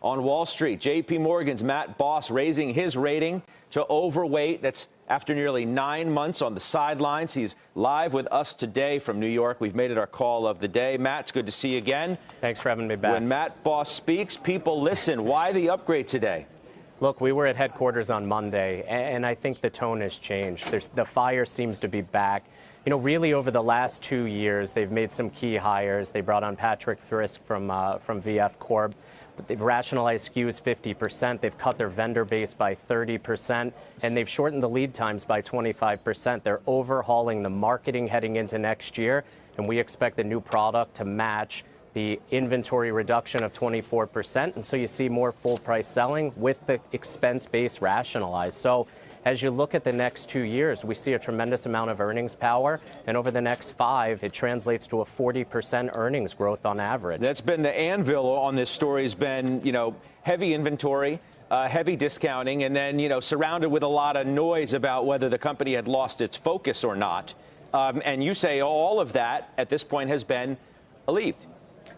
on Wall Street. J.P. Morgan's Matt Boss raising his rating to overweight. That's after nearly 9 months on the sidelines. He's live with us today from New York. We've made it our call of the day. Matt, it's good to see you again. Thanks for having me back. When Matt Boss speaks, people listen. Why the upgrade today? Look, we were at headquarters on Monday, and I think the tone has changed. The fire seems to be back. You know, really over the last 2 years, they've made some key hires. They brought on Patrick Frisk from VF Corp. They've rationalized SKUs 50%. They've cut their vendor base by 30%, and they've shortened the lead times by 25%. They're overhauling the marketing heading into next year, and we expect the new product to match the inventory reduction of 24%. And so you see more full price selling with the expense base rationalized. So as you look at the next 2 years, we see a tremendous amount of earnings power. And over the next 5, it translates to a 40% earnings growth on average. That's been the anvil on this story, has been, heavy inventory, heavy discounting, and then, surrounded with a lot of noise about whether the company had lost its focus or not. And you say all of that at this point has been alleviated.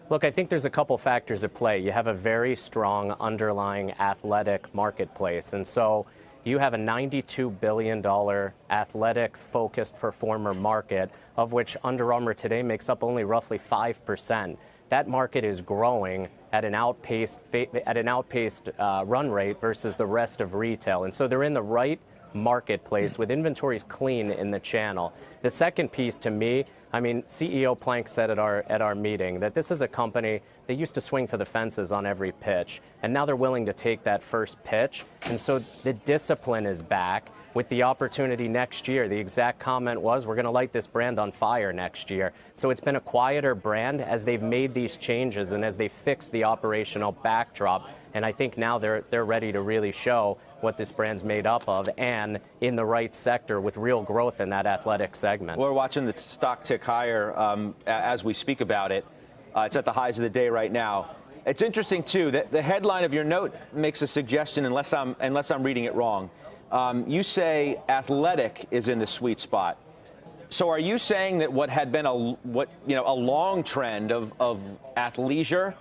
Look, I think there's a couple factors at play. You have a very strong underlying athletic marketplace. And so you have a $92 billion athletic-focused performer market, of which Under Armour today makes up only roughly 5%. That market is growing at an outpaced run rate versus the rest of retail. And so they're in the right marketplace with inventories clean in the channel. The second piece to me, CEO Plank said at our meeting that this is a company that used to swing for the fences on every pitch, and now they're willing to take that first pitch. And so the discipline is back with the opportunity next year. The exact comment was, we're going to light this brand on fire next year. So it's been a quieter brand as they've made these changes and as they fix the operational backdrop. And I think now they're ready to really show what this brand's made up of, and in the right sector with real growth in that athletic segment. We're watching the stock tick higher as we speak about it. It's at the highs of the day right now. It's interesting, too, that the headline of your note makes a suggestion, unless I'm reading it wrong. You say athletic is in the sweet spot. So are you saying that what had been a long trend of athleisure,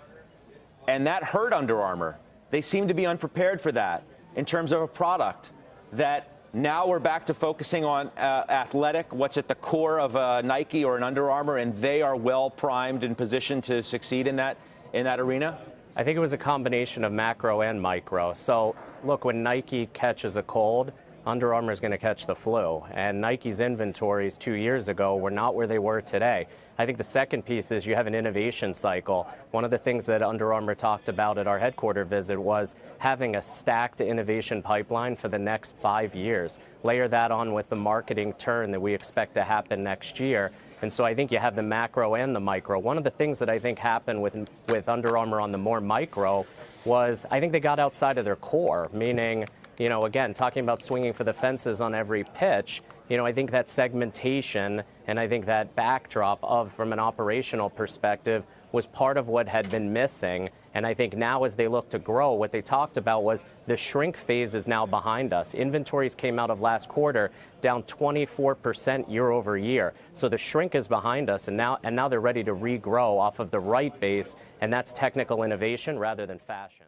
and that hurt Under Armour? They seem to be unprepared for that in terms of a product, that now we're back to focusing on athletic, what's at the core of a Nike or an Under Armour, and they are well primed and positioned to succeed in that arena? I think it was a combination of macro and micro. So look, when Nike catches a cold, Under Armour is going to catch the flu. And Nike's inventories 2 years ago were not where they were today. I think the second piece is you have an innovation cycle. One of the things that Under Armour talked about at our headquarters visit was having a stacked innovation pipeline for the next 5 years. Layer that on with the marketing turn that we expect to happen next year. And so I think you have the macro and the micro. One of the things that I think happened with Under Armour on the more micro was I think they got outside of their core, meaning, again, talking about swinging for the fences on every pitch, I think that segmentation and I think that backdrop from an operational perspective was part of what had been missing. And I think now as they look to grow, what they talked about was the shrink phase is now behind us. Inventories came out of last quarter down 24% year over year. So the shrink is behind us, and now they're ready to regrow off of the right base, and that's technical innovation rather than fashion.